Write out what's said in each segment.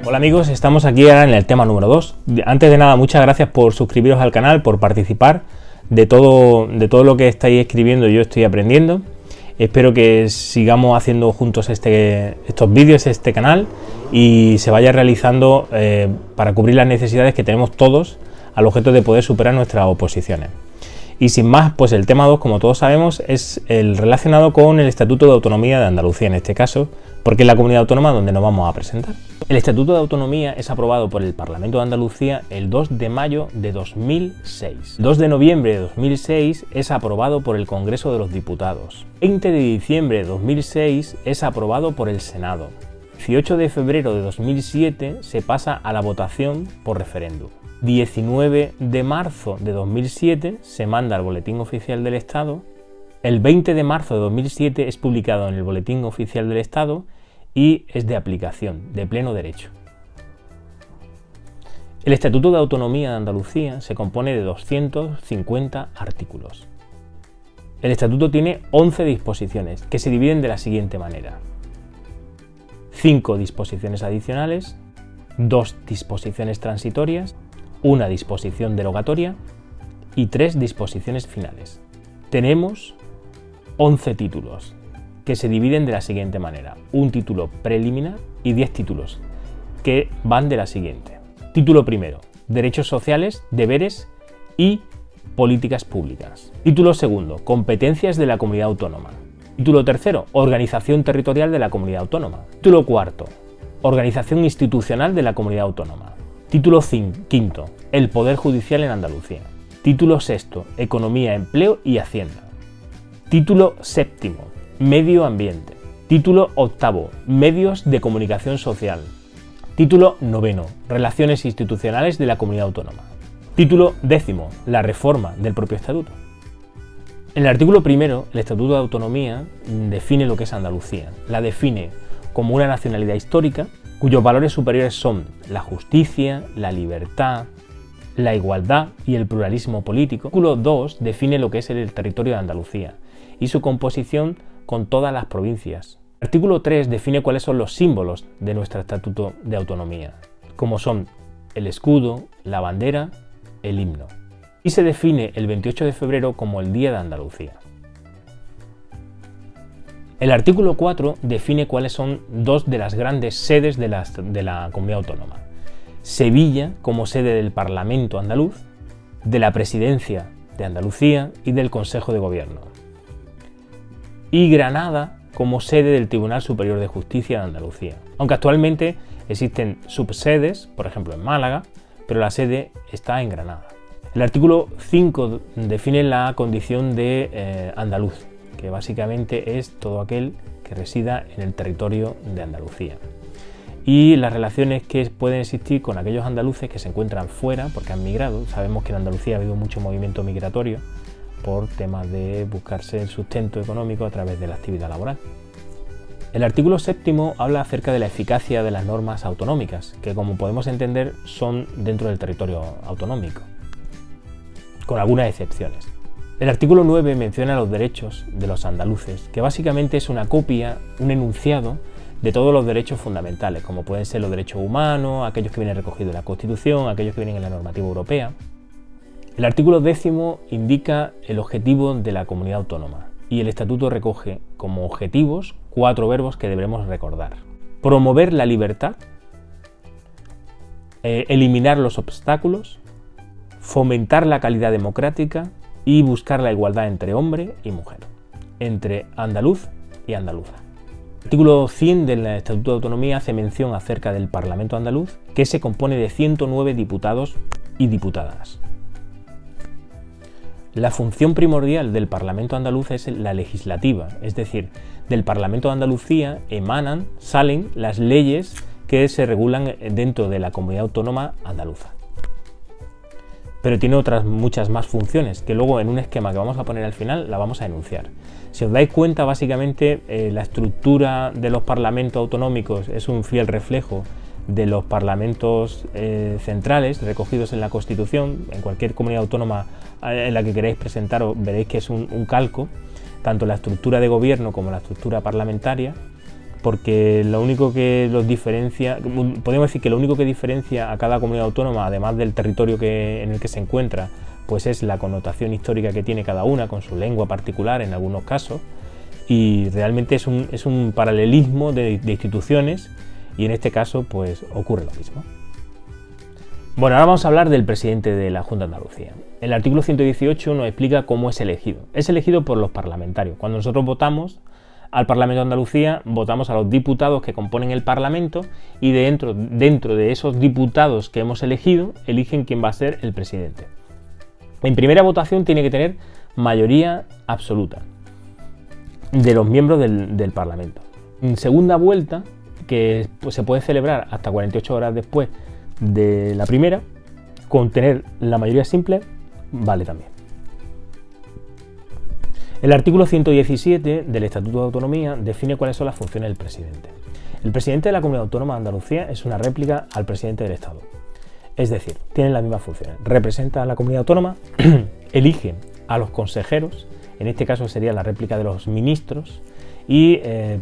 Hola amigos, estamos aquí ahora en el tema número 2. Antes de nada, muchas gracias por suscribiros al canal, por participar de todo lo que estáis escribiendo. Yo estoy aprendiendo. Espero que sigamos haciendo juntos estos vídeos, este canal, y se vaya realizando para cubrir las necesidades que tenemos todos al objeto de poder superar nuestras oposiciones. Y sin más, pues el tema 2, como todos sabemos, es el relacionado con el Estatuto de Autonomía de Andalucía, en este caso, porque es la comunidad autónoma donde nos vamos a presentar. El Estatuto de Autonomía es aprobado por el Parlamento de Andalucía el 2 de mayo de 2006. El 2 de noviembre de 2006 es aprobado por el Congreso de los Diputados. 20 de diciembre de 2006 es aprobado por el Senado. 18 de febrero de 2007 se pasa a la votación por referéndum. 19 de marzo de 2007 se manda al Boletín Oficial del Estado. El 20 de marzo de 2007 es publicado en el Boletín Oficial del Estado y es de aplicación, de pleno derecho. El Estatuto de Autonomía de Andalucía se compone de 250 artículos. El Estatuto tiene 11 disposiciones que se dividen de la siguiente manera: 5 disposiciones adicionales, 2 disposiciones transitorias, 1 disposición derogatoria y 3 disposiciones finales. Tenemos 11 títulos que se dividen de la siguiente manera: un título preliminar y 10 títulos que van de la siguiente. Título primero: derechos sociales, deberes y políticas públicas. Título segundo: competencias de la comunidad autónoma. Título tercero: organización territorial de la comunidad autónoma. Título cuarto: organización institucional de la comunidad autónoma. Título quinto: el Poder Judicial en Andalucía. Título sexto: economía, empleo y hacienda. Título séptimo: medio ambiente. Título octavo: medios de comunicación social. Título noveno: relaciones institucionales de la comunidad autónoma. Título décimo: la reforma del propio estatuto. En el artículo primero, el Estatuto de Autonomía define lo que es Andalucía. La define como una nacionalidad histórica cuyos valores superiores son la justicia, la libertad, la igualdad y el pluralismo político. El artículo 2 define lo que es el territorio de Andalucía y su composición con todas las provincias. El artículo 3 define cuáles son los símbolos de nuestro Estatuto de Autonomía, como son el escudo, la bandera, el himno. Y se define el 28 de febrero como el Día de Andalucía. El artículo 4 define cuáles son dos de las grandes sedes de la comunidad autónoma: Sevilla como sede del Parlamento andaluz, de la Presidencia de Andalucía y del Consejo de Gobierno, y Granada como sede del Tribunal Superior de Justicia de Andalucía, aunque actualmente existen subsedes, por ejemplo en Málaga, pero la sede está en Granada. El artículo 5 define la condición de andaluz, que básicamente es todo aquel que resida en el territorio de Andalucía, y las relaciones que pueden existir con aquellos andaluces que se encuentran fuera porque han migrado. Sabemos que en Andalucía ha habido mucho movimiento migratorio por temas de buscarse el sustento económico a través de la actividad laboral. El artículo 7 habla acerca de la eficacia de las normas autonómicas, que como podemos entender son dentro del territorio autonómico, con algunas excepciones. El artículo 9 menciona los derechos de los andaluces, que básicamente es una copia, un enunciado de todos los derechos fundamentales, como pueden ser los derechos humanos, aquellos que vienen recogidos en la Constitución, aquellos que vienen en la normativa europea. El artículo 10 indica el objetivo de la comunidad autónoma, y el Estatuto recoge como objetivos 4 verbos que debemos recordar: promover la libertad, eliminar los obstáculos, fomentar la calidad democrática y buscar la igualdad entre hombre y mujer, entre andaluz y andaluza. El artículo 100 del Estatuto de Autonomía hace mención acerca del Parlamento andaluz, que se compone de 109 diputados y diputadas. La función primordial del Parlamento andaluz es la legislativa, es decir, del Parlamento de Andalucía salen las leyes que se regulan dentro de la comunidad autónoma andaluza. Pero tiene otras muchas más funciones, que luego en un esquema que vamos a poner al final la vamos a enunciar. Si os dais cuenta, básicamente la estructura de los parlamentos autonómicos es un fiel reflejo de los parlamentos centrales recogidos en la Constitución. En cualquier comunidad autónoma en la que queráis presentaros veréis que es un calco, tanto la estructura de gobierno como la estructura parlamentaria, porque lo único que los diferencia, podemos decir que lo único que diferencia a cada comunidad autónoma, además del territorio en el que se encuentra, pues es la connotación histórica que tiene cada una, con su lengua particular en algunos casos, y realmente es un paralelismo de instituciones, y en este caso pues ocurre lo mismo. Bueno, ahora vamos a hablar del presidente de la Junta de Andalucía. El artículo 118 nos explica cómo es elegido. Es elegido por los parlamentarios. Cuando nosotros votamos al Parlamento de Andalucía, votamos a los diputados que componen el Parlamento, y dentro de esos diputados que hemos elegido, eligen quién va a ser el presidente. En primera votación tiene que tener mayoría absoluta de los miembros del Parlamento. En segunda vuelta, que pues, se puede celebrar hasta 48 horas después de la primera, con tener la mayoría simple, vale también. El artículo 117 del Estatuto de Autonomía define cuáles son las funciones del presidente. El presidente de la Comunidad Autónoma de Andalucía es una réplica al presidente del Estado. Es decir, tienen las mismas funciones. Representa a la comunidad autónoma, elige a los consejeros, en este caso sería la réplica de los ministros, y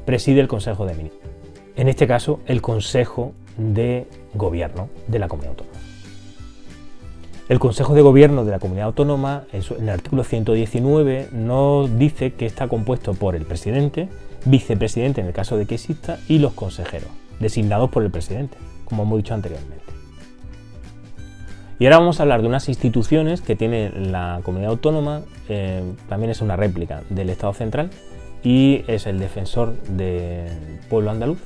preside el Consejo de Ministros. En este caso, el Consejo de Gobierno de la Comunidad Autónoma. El Consejo de Gobierno de la Comunidad Autónoma, en el artículo 119, nos dice que está compuesto por el presidente, vicepresidente en el caso de que exista, y los consejeros, designados por el presidente, como hemos dicho anteriormente. Y ahora vamos a hablar de unas instituciones que tiene la Comunidad Autónoma, también es una réplica del Estado central, y es el defensor del pueblo andaluz,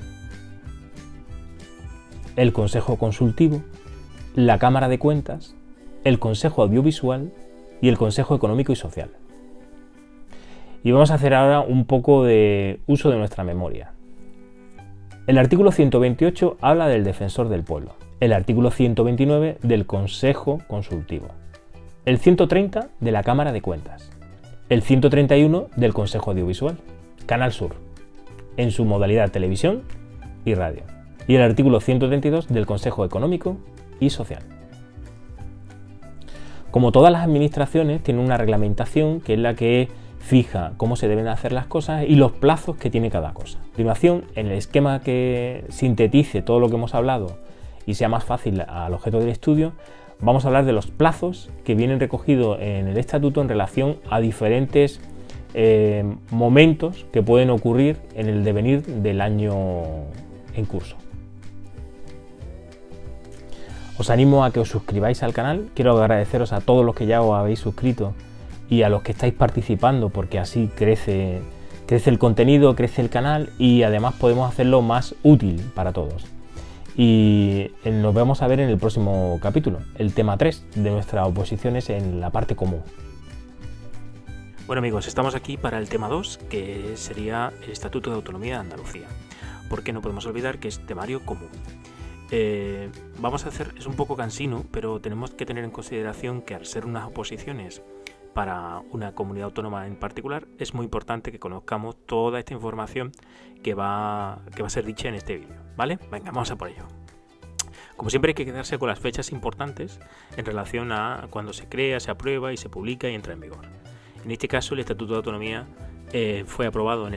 el Consejo Consultivo, la Cámara de Cuentas, el Consejo Audiovisual y el Consejo Económico y Social. Y vamos a hacer ahora un poco de uso de nuestra memoria. El artículo 128 habla del defensor del pueblo, el artículo 129 del Consejo Consultivo, el 130 de la Cámara de Cuentas, el 131 del Consejo Audiovisual, Canal Sur, en su modalidad televisión y radio, y el artículo 132 del Consejo Económico y Social. Como todas las administraciones, tiene una reglamentación que es la que fija cómo se deben hacer las cosas y los plazos que tiene cada cosa. A continuación, en el esquema que sintetice todo lo que hemos hablado y sea más fácil al objeto del estudio, vamos a hablar de los plazos que vienen recogidos en el Estatuto en relación a diferentes momentos que pueden ocurrir en el devenir del año en curso. Os animo a que os suscribáis al canal. Quiero agradeceros a todos los que ya os habéis suscrito y a los que estáis participando, porque así crece el contenido, crece el canal y además podemos hacerlo más útil para todos. Y nos vamos a ver en el próximo capítulo, el tema 3 de nuestras oposiciones en la parte común. Bueno amigos, estamos aquí para el tema 2, que sería el Estatuto de Autonomía de Andalucía, porque no podemos olvidar que es temario común. Vamos a hacer, es un poco cansino, pero tenemos que tener en consideración que al ser unas oposiciones para una comunidad autónoma en particular, es muy importante que conozcamos toda esta información que va a ser dicha en este vídeo, ¿vale? Venga, vamos a por ello. Como siempre hay que quedarse con las fechas importantes en relación a cuando se crea, se aprueba y se publica y entra en vigor. En este caso el Estatuto de Autonomía fue aprobado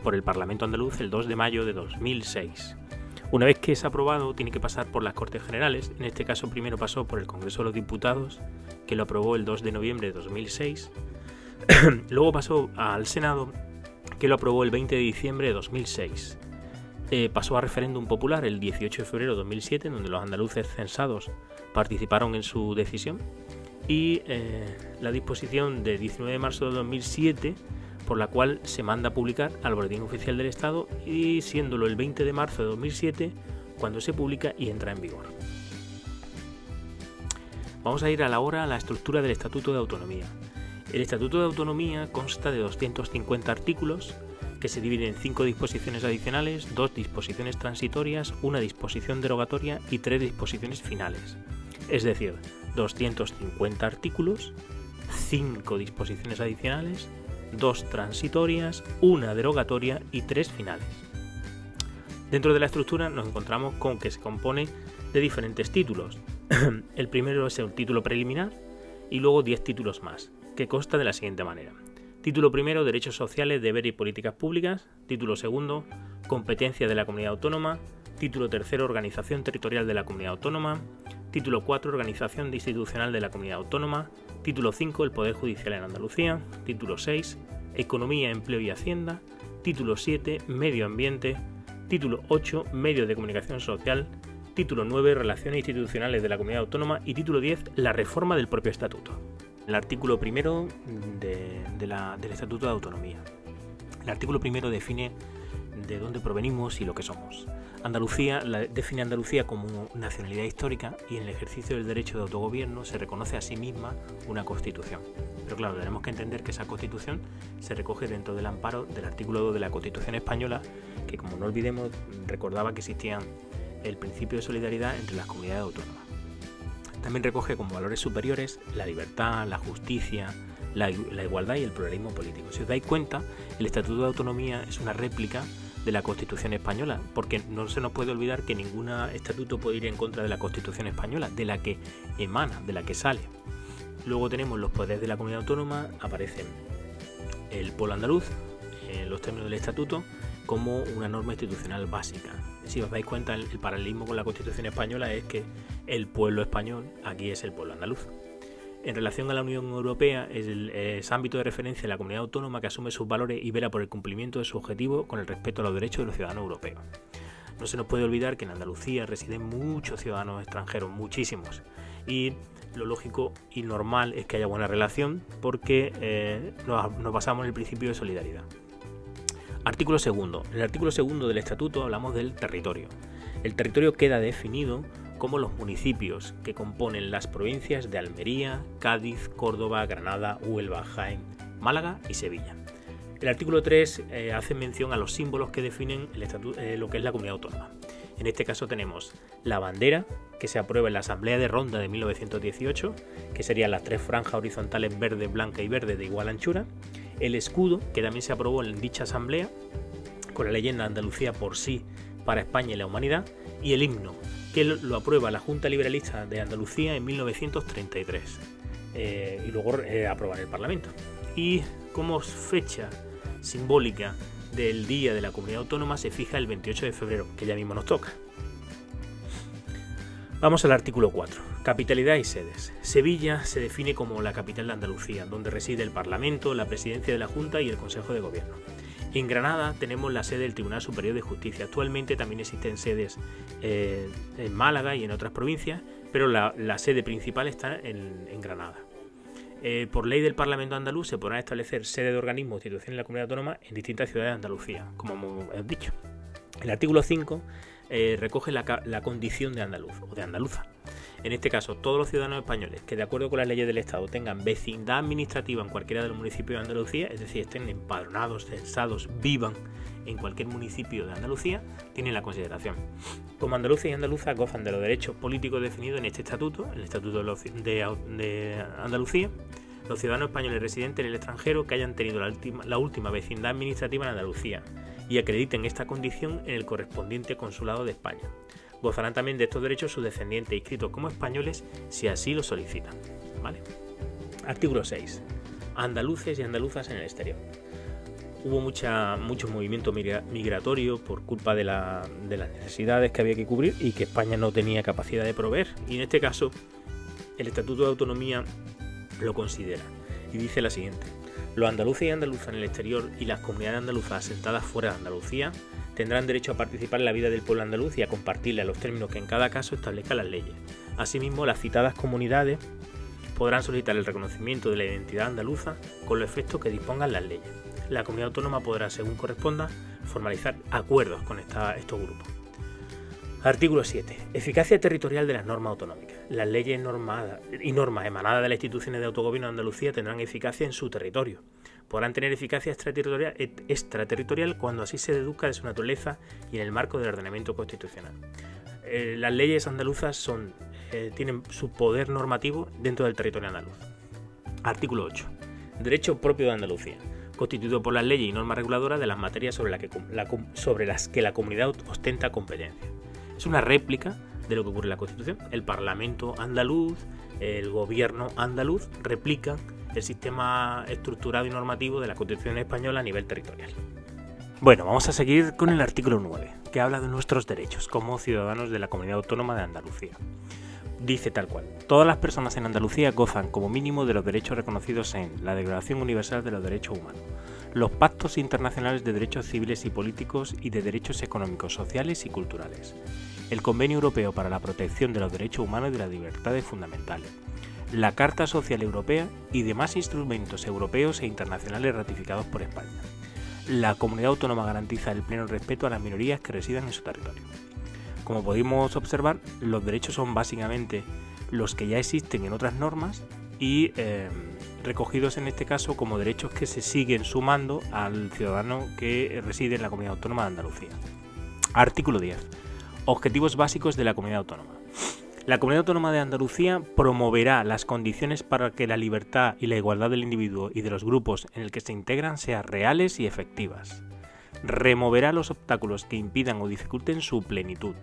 por el Parlamento andaluz el 2 de mayo de 2006. Una vez que es aprobado, tiene que pasar por las Cortes Generales. En este caso, primero pasó por el Congreso de los Diputados, que lo aprobó el 2 de noviembre de 2006. Luego pasó al Senado, que lo aprobó el 20 de diciembre de 2006. Pasó a referéndum popular el 18 de febrero de 2007, donde los andaluces censados participaron en su decisión. Y la disposición de 19 de marzo de 2007, por la cual se manda a publicar al Boletín Oficial del Estado, y siéndolo el 20 de marzo de 2007 cuando se publica y entra en vigor. Vamos a ir ahora a la estructura del Estatuto de Autonomía. El Estatuto de Autonomía consta de 250 artículos que se dividen en 5 disposiciones adicionales, 2 disposiciones transitorias, 1 disposición derogatoria y 3 disposiciones finales. Es decir, 250 artículos, 5 disposiciones adicionales, 2 transitorias, 1 derogatoria y 3 finales. Dentro de la estructura nos encontramos con que se compone de diferentes títulos. El primero es el título preliminar y luego 10 títulos más, que consta de la siguiente manera. Título primero, Derechos sociales, deberes y políticas públicas. Título segundo, Competencia de la comunidad autónoma. Título 3, Organización territorial de la comunidad autónoma. Título 4, Organización institucional de la comunidad autónoma. Título 5, el Poder Judicial en Andalucía. Título 6, Economía, Empleo y Hacienda. Título 7, Medio Ambiente. Título 8, Medios de Comunicación Social. Título 9, Relaciones institucionales de la comunidad autónoma. Y título 10, la reforma del propio estatuto. El artículo primero del Estatuto de Autonomía. El artículo primero define de dónde provenimos y lo que somos. Define Andalucía como nacionalidad histórica y en el ejercicio del derecho de autogobierno se reconoce a sí misma una constitución. Pero claro, tenemos que entender que esa constitución se recoge dentro del amparo del artículo 2 de la Constitución española, que como no olvidemos recordaba que existían el principio de solidaridad entre las comunidades autónomas. También recoge como valores superiores la libertad, la justicia, la igualdad y el pluralismo político. Si os dais cuenta, el Estatuto de Autonomía es una réplica de la Constitución española, porque no se nos puede olvidar que ningún estatuto puede ir en contra de la Constitución española, de la que emana, de la que sale. Luego tenemos los poderes de la comunidad autónoma, aparecen el pueblo andaluz, en los términos del estatuto, como una norma institucional básica. Si os dais cuenta, el paralelismo con la Constitución española es que el pueblo español aquí es el pueblo andaluz. En relación a la Unión Europea, es ámbito de referencia de la comunidad autónoma que asume sus valores y vela por el cumplimiento de su objetivo con el respeto a los derechos de los ciudadanos europeos. No se nos puede olvidar que en Andalucía residen muchos ciudadanos extranjeros, muchísimos, y lo lógico y normal es que haya buena relación porque nos basamos en el principio de solidaridad. Artículo segundo. En el artículo segundo del Estatuto hablamos del territorio. El territorio queda definido como los municipios que componen las provincias de Almería, Cádiz, Córdoba, Granada, Huelva, Jaén, Málaga y Sevilla. El artículo 3 hace mención a los símbolos que definen lo que es la comunidad autónoma. En este caso tenemos la bandera, que se aprueba en la Asamblea de Ronda de 1918, que serían las 3 franjas horizontales verde, blanca y verde de igual anchura. El escudo, que también se aprobó en dicha asamblea, con la leyenda Andalucía por sí, para España y la humanidad. Y el himno, que lo aprueba la Junta Liberalista de Andalucía en 1933 y luego aprueba en el Parlamento. Y como fecha simbólica del Día de la Comunidad Autónoma se fija el 28 de febrero, que ya mismo nos toca. Vamos al artículo 4. Capitalidad y sedes. Sevilla se define como la capital de Andalucía, donde reside el Parlamento, la Presidencia de la Junta y el Consejo de Gobierno. En Granada tenemos la sede del Tribunal Superior de Justicia. Actualmente también existen sedes en Málaga y en otras provincias, pero la sede principal está en Granada. Por ley del Parlamento andaluz se podrán establecer sedes de organismos o instituciones de la comunidad autónoma en distintas ciudades de Andalucía, como hemos dicho. El artículo 5 recoge la condición de andaluz o de andaluza. En este caso, todos los ciudadanos españoles que de acuerdo con las leyes del Estado tengan vecindad administrativa en cualquiera de los municipios de Andalucía, es decir, estén empadronados, censados, vivan en cualquier municipio de Andalucía, tienen la consideración. Como andaluces y andaluzas gozan de los derechos políticos definidos en este estatuto, el Estatuto de Andalucía, los ciudadanos españoles residentes en el extranjero que hayan tenido la última vecindad administrativa en Andalucía y acrediten esta condición en el correspondiente consulado de España. Gozarán también de estos derechos sus descendientes inscritos como españoles si así lo solicitan. ¿Vale? Artículo 6. Andaluces y andaluzas en el exterior. Hubo mucho movimiento migratorio por culpa de las necesidades que había que cubrir y que España no tenía capacidad de proveer. Y en este caso, el Estatuto de Autonomía lo considera y dice la siguiente: los andaluces y andaluzas en el exterior y las comunidades andaluzas asentadas fuera de Andalucía tendrán derecho a participar en la vida del pueblo andaluz y a compartirla en los términos que en cada caso establezcan las leyes. Asimismo, las citadas comunidades podrán solicitar el reconocimiento de la identidad andaluza con los efectos que dispongan las leyes. La comunidad autónoma podrá, según corresponda, formalizar acuerdos con estos grupos. Artículo 7. Eficacia territorial de las normas autonómicas. Las leyes y normas emanadas de las instituciones de autogobierno de Andalucía tendrán eficacia en su territorio. Podrán tener eficacia extraterritorial cuando así se deduzca de su naturaleza y en el marco del ordenamiento constitucional. Las leyes andaluzas tienen su poder normativo dentro del territorio andaluz. Artículo 8. Derecho propio de Andalucía, constituido por las leyes y normas reguladoras de las materias sobre las que la comunidad ostenta competencia. Es una réplica de lo que ocurre en la Constitución. El Parlamento andaluz, el Gobierno andaluz replican el sistema estructurado y normativo de la Constitución española a nivel territorial. Bueno, vamos a seguir con el artículo 9, que habla de nuestros derechos como ciudadanos de la Comunidad Autónoma de Andalucía. Dice tal cual: todas las personas en Andalucía gozan como mínimo de los derechos reconocidos en la Declaración Universal de los Derechos Humanos, los pactos internacionales de derechos civiles y políticos y de derechos económicos, sociales y culturales, el Convenio Europeo para la Protección de los Derechos Humanos y de las Libertades Fundamentales, la Carta Social Europea y demás instrumentos europeos e internacionales ratificados por España. La Comunidad Autónoma garantiza el pleno respeto a las minorías que residan en su territorio. Como podemos observar, los derechos son básicamente los que ya existen en otras normas y recogidos en este caso como derechos que se siguen sumando al ciudadano que reside en la Comunidad Autónoma de Andalucía. Artículo 10. Objetivos básicos de la Comunidad Autónoma. La Comunidad Autónoma de Andalucía promoverá las condiciones para que la libertad y la igualdad del individuo y de los grupos en el que se integran sean reales y efectivas. Removerá los obstáculos que impidan o dificulten su plenitud.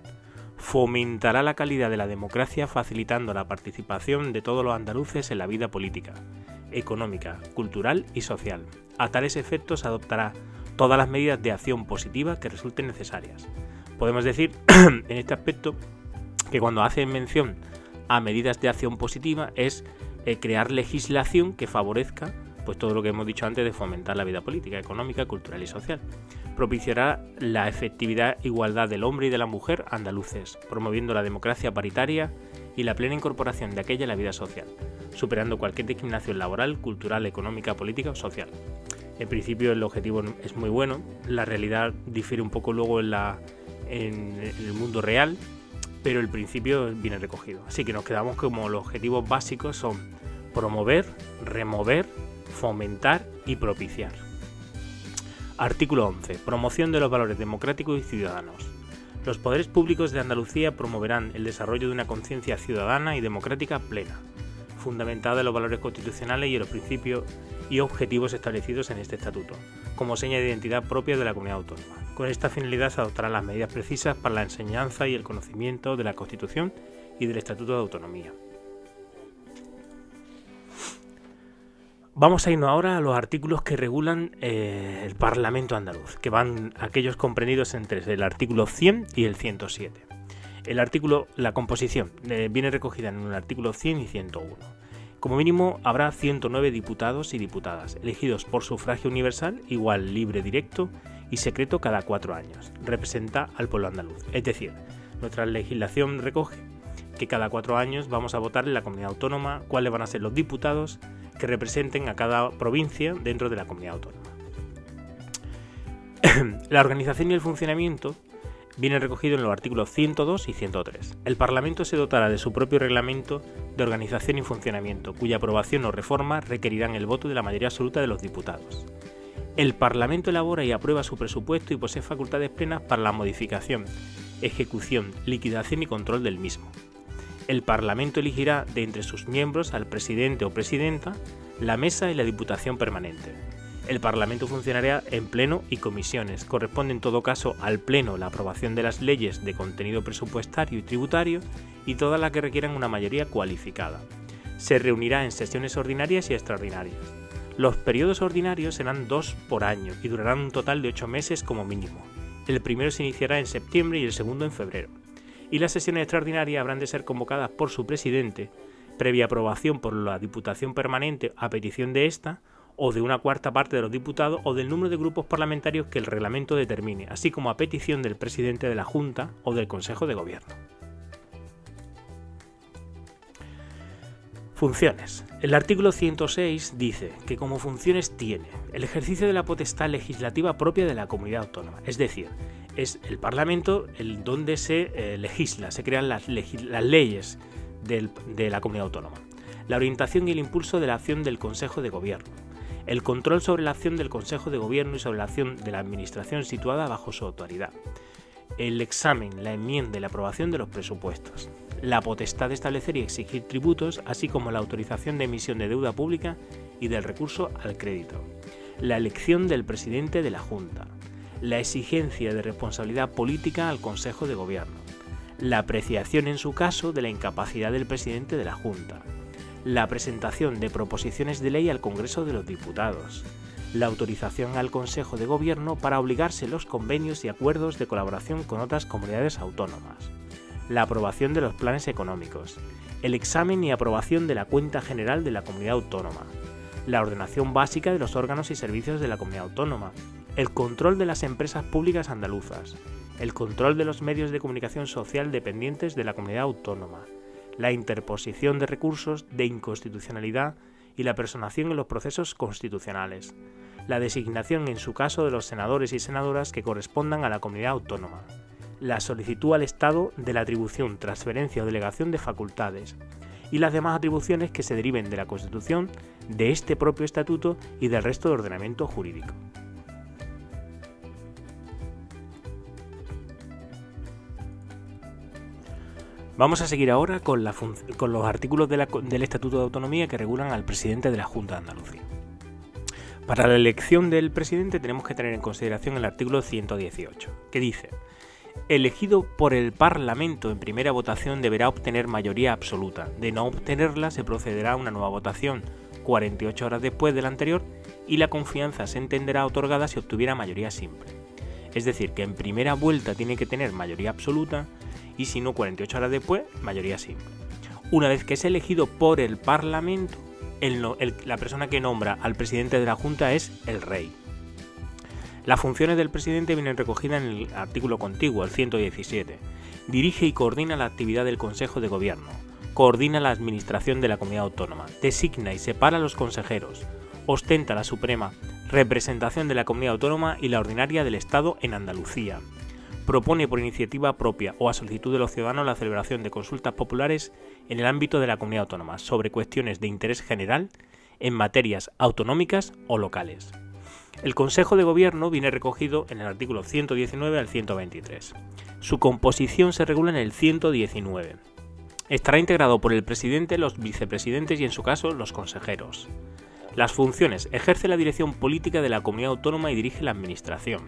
Fomentará la calidad de la democracia facilitando la participación de todos los andaluces en la vida política, económica, cultural y social. A tales efectos adoptará todas las medidas de acción positiva que resulten necesarias. Podemos decir en este aspecto que cuando hacen mención a medidas de acción positiva es crear legislación que favorezca pues todo lo que hemos dicho antes de fomentar la vida política, económica, cultural y social. Propiciará la efectividad e igualdad del hombre y de la mujer andaluces, promoviendo la democracia paritaria y la plena incorporación de aquella en la vida social, superando cualquier discriminación laboral, cultural, económica, política o social. En principio el objetivo es muy bueno, la realidad difiere un poco luego en el mundo real, pero el principio viene recogido. Así que nos quedamos como los objetivos básicos son promover, remover, fomentar y propiciar. Artículo 11. Promoción de los valores democráticos y ciudadanos. Los poderes públicos de Andalucía promoverán el desarrollo de una conciencia ciudadana y democrática plena, fundamentada en los valores constitucionales y en los principios y objetivos establecidos en este estatuto, como seña de identidad propia de la comunidad autónoma. Con esta finalidad se adoptarán las medidas precisas para la enseñanza y el conocimiento de la Constitución y del Estatuto de Autonomía. Vamos a irnos ahora a los artículos que regulan el Parlamento andaluz, que van aquellos comprendidos entre el artículo 100 y el 107. La composición viene recogida en el artículo 100 y 101. Como mínimo habrá 109 diputados y diputadas, elegidos por sufragio universal, igual, libre, directo y secreto cada 4 años. Representa al pueblo andaluz. Es decir, nuestra legislación recoge que cada 4 años vamos a votar en la comunidad autónoma cuáles van a ser los diputados que representen a cada provincia dentro de la comunidad autónoma. La organización y el funcionamiento vienen recogidos en los artículos 102 y 103. El Parlamento se dotará de su propio reglamento de organización y funcionamiento, cuya aprobación o reforma requerirán el voto de la mayoría absoluta de los diputados. El Parlamento elabora y aprueba su presupuesto y posee facultades plenas para la modificación, ejecución, liquidación y control del mismo. El Parlamento elegirá de entre sus miembros al presidente o presidenta, la mesa y la diputación permanente. El Parlamento funcionará en pleno y comisiones. Corresponde en todo caso al pleno la aprobación de las leyes de contenido presupuestario y tributario y todas las que requieran una mayoría cualificada. Se reunirá en sesiones ordinarias y extraordinarias. Los periodos ordinarios serán 2 por año y durarán un total de 8 meses como mínimo. El primero se iniciará en septiembre y el segundo en febrero. Y las sesiones extraordinarias habrán de ser convocadas por su presidente, previa aprobación por la Diputación Permanente a petición de ésta, o de una cuarta parte de los diputados o del número de grupos parlamentarios que el reglamento determine, así como a petición del presidente de la Junta o del Consejo de Gobierno. Funciones. El artículo 106 dice que como funciones tiene el ejercicio de la potestad legislativa propia de la comunidad autónoma, es decir, es el Parlamento el donde se legisla, se crean las leyes de la comunidad autónoma, la orientación y el impulso de la acción del Consejo de Gobierno, el control sobre la acción del Consejo de Gobierno y sobre la acción de la Administración situada bajo su autoridad, el examen, la enmienda y la aprobación de los presupuestos, la potestad de establecer y exigir tributos, así como la autorización de emisión de deuda pública y del recurso al crédito, la elección del presidente de la Junta, la exigencia de responsabilidad política al Consejo de Gobierno, la apreciación en su caso de la incapacidad del presidente de la Junta, la presentación de proposiciones de ley al Congreso de los Diputados, la autorización al Consejo de Gobierno para obligarse los convenios y acuerdos de colaboración con otras comunidades autónomas, la aprobación de los planes económicos, el examen y aprobación de la cuenta general de la comunidad autónoma, la ordenación básica de los órganos y servicios de la comunidad autónoma, el control de las empresas públicas andaluzas, el control de los medios de comunicación social dependientes de la comunidad autónoma, la interposición de recursos de inconstitucionalidad y la personación en los procesos constitucionales, la designación en su caso de los senadores y senadoras que correspondan a la comunidad autónoma, la solicitud al Estado de la atribución, transferencia o delegación de facultades y las demás atribuciones que se deriven de la Constitución, de este propio Estatuto y del resto de ordenamiento jurídico. Vamos a seguir ahora con los artículos del Estatuto de Autonomía que regulan al presidente de la Junta de Andalucía. Para la elección del presidente tenemos que tener en consideración el artículo 118, que dice: elegido por el Parlamento en primera votación deberá obtener mayoría absoluta. De no obtenerla se procederá a una nueva votación 48 horas después de la anterior y la confianza se entenderá otorgada si obtuviera mayoría simple. Es decir, que en primera vuelta tiene que tener mayoría absoluta y si no 48 horas después, mayoría simple. Una vez que es elegido por el Parlamento, la persona que nombra al presidente de la Junta es el rey. Las funciones del presidente vienen recogidas en el artículo contiguo, el 117. Dirige y coordina la actividad del Consejo de Gobierno, coordina la administración de la comunidad autónoma, designa y separa a los consejeros, ostenta la suprema representación de la comunidad autónoma y la ordinaria del Estado en Andalucía. Propone por iniciativa propia o a solicitud de los ciudadanos la celebración de consultas populares en el ámbito de la comunidad autónoma sobre cuestiones de interés general en materias autonómicas o locales. El Consejo de Gobierno viene recogido en el artículo 119 al 123. Su composición se regula en el 119. Estará integrado por el presidente, los vicepresidentes y en su caso los consejeros. Las funciones: ejerce la dirección política de la comunidad autónoma y dirige la administración.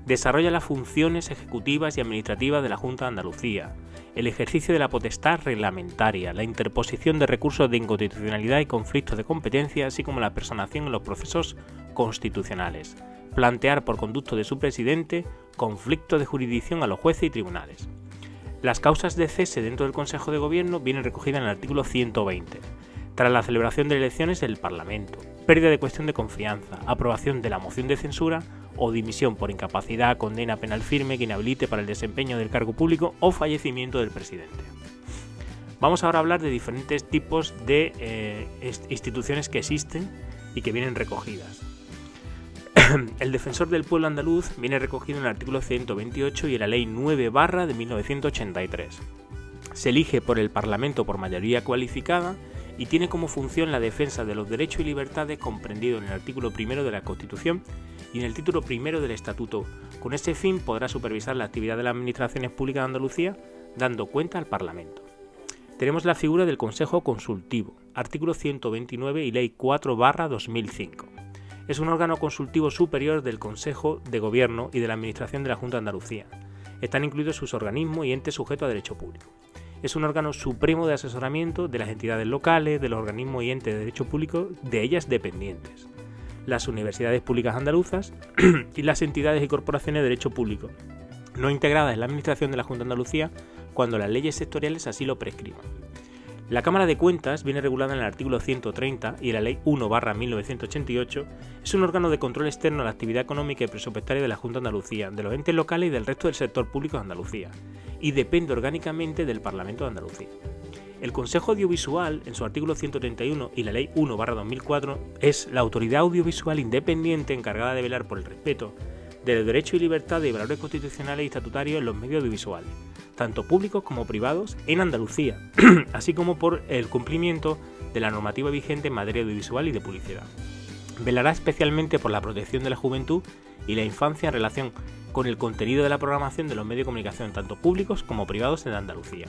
Desarrolla las funciones ejecutivas y administrativas de la Junta de Andalucía, el ejercicio de la potestad reglamentaria, la interposición de recursos de inconstitucionalidad y conflictos de competencia, así como la personación en los procesos constitucionales, plantear por conducto de su presidente conflictos de jurisdicción a los jueces y tribunales. Las causas de cese dentro del Consejo de Gobierno vienen recogidas en el artículo 120. Tras la celebración de elecciones del Parlamento, pérdida de cuestión de confianza, aprobación de la moción de censura o dimisión por incapacidad, condena penal firme que inhabilite para el desempeño del cargo público o fallecimiento del presidente. Vamos ahora a hablar de diferentes tipos de instituciones que existen y que vienen recogidas. El Defensor del Pueblo Andaluz viene recogido en el artículo 128 y en la Ley 9 de 1983. Se elige por el Parlamento por mayoría cualificada y tiene como función la defensa de los derechos y libertades comprendidos en el artículo 1 de la Constitución y en el título 1 del Estatuto. Con ese fin podrá supervisar la actividad de las administraciones públicas de Andalucía, dando cuenta al Parlamento. Tenemos la figura del Consejo Consultivo, artículo 129 y Ley 4/2005. Es un órgano consultivo superior del Consejo de Gobierno y de la Administración de la Junta de Andalucía. Están incluidos sus organismos y entes sujetos a derecho público. Es un órgano supremo de asesoramiento de las entidades locales, de los organismos y entes de derecho público de ellas dependientes, las universidades públicas andaluzas y las entidades y corporaciones de derecho público, no integradas en la Administración de la Junta de Andalucía cuando las leyes sectoriales así lo prescriban. La Cámara de Cuentas viene regulada en el artículo 130 y en la Ley 1/1988, es un órgano de control externo a la actividad económica y presupuestaria de la Junta de Andalucía, de los entes locales y del resto del sector público de Andalucía, y depende orgánicamente del Parlamento de Andalucía. El Consejo Audiovisual, en su artículo 131 y la Ley 1/2004, es la autoridad audiovisual independiente encargada de velar por el respeto de los derechos y libertades y valores constitucionales y estatutarios en los medios audiovisuales, tanto públicos como privados, en Andalucía, así como por el cumplimiento de la normativa vigente en materia audiovisual y de publicidad. Velará especialmente por la protección de la juventud y la infancia en relación con el contenido de la programación de los medios de comunicación, tanto públicos como privados en Andalucía.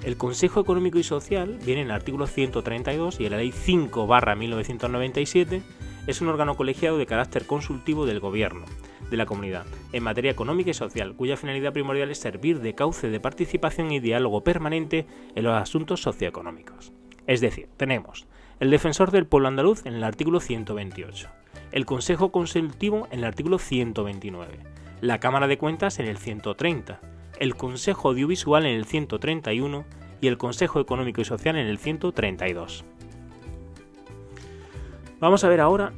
El Consejo Económico y Social viene en el artículo 132 y en la Ley 5/1997, es un órgano colegiado de carácter consultivo del Gobierno de la comunidad en materia económica y social, cuya finalidad primordial es servir de cauce de participación y diálogo permanente en los asuntos socioeconómicos. Es decir, tenemos el Defensor del Pueblo Andaluz en el artículo 128, el Consejo Consultivo en el artículo 129, la Cámara de Cuentas en el 130, el Consejo Audiovisual en el 131 y el Consejo Económico y Social en el 132. Vamos a ver ahora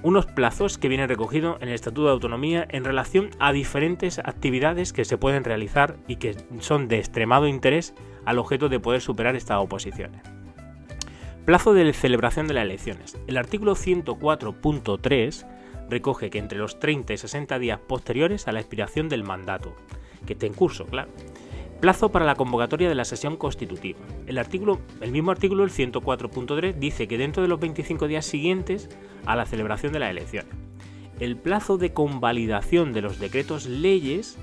unos plazos que vienen recogidos en el Estatuto de Autonomía en relación a diferentes actividades que se pueden realizar y que son de extremado interés al objeto de poder superar estas oposiciones. Plazo de celebración de las elecciones. El artículo 104.3 recoge que entre los 30 y 60 días posteriores a la expiración del mandato, que esté en curso, claro. Plazo para la convocatoria de la sesión constitutiva. El mismo artículo, el 104.3, dice que dentro de los 25 días siguientes a la celebración de las elecciones. El plazo de convalidación de los decretos leyes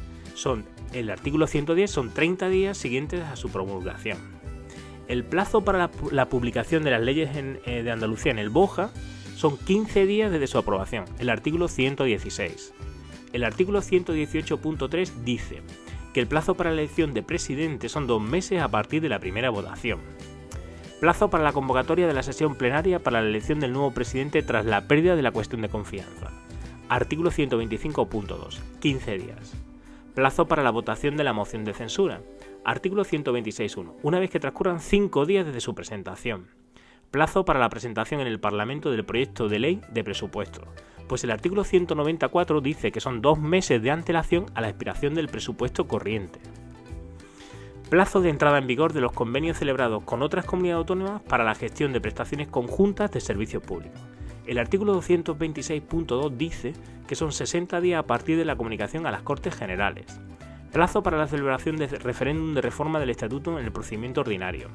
el artículo 110 son 30 días siguientes a su promulgación. El plazo para la publicación de las leyes de Andalucía en el BOJA son 15 días desde su aprobación, el artículo 116. El artículo 118.3 dice que el plazo para la elección de presidente son 2 meses a partir de la primera votación. Plazo para la convocatoria de la sesión plenaria para la elección del nuevo presidente tras la pérdida de la cuestión de confianza. Artículo 125.2, 15 días. Plazo para la votación de la moción de censura. Artículo 126.1, una vez que transcurran 5 días desde su presentación. Plazo para la presentación en el Parlamento del proyecto de ley de presupuesto. Pues el artículo 194 dice que son 2 meses de antelación a la expiración del presupuesto corriente. Plazo de entrada en vigor de los convenios celebrados con otras comunidades autónomas para la gestión de prestaciones conjuntas de servicios públicos. El artículo 226.2 dice que son 60 días a partir de la comunicación a las Cortes Generales. Plazo para la celebración de referéndum de reforma del Estatuto en el procedimiento ordinario.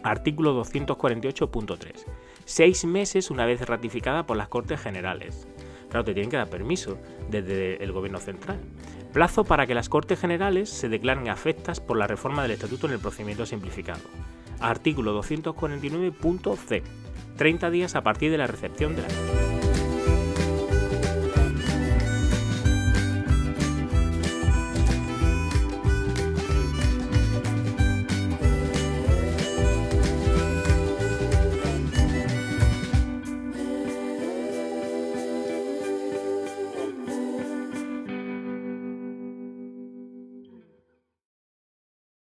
Artículo 248.3. 6 meses una vez ratificada por las Cortes Generales. Claro, te tienen que dar permiso desde el Gobierno central. Plazo para que las Cortes Generales se declaren afectas por la reforma del Estatuto en el procedimiento simplificado. Artículo 249.c. 30 días a partir de la recepción de la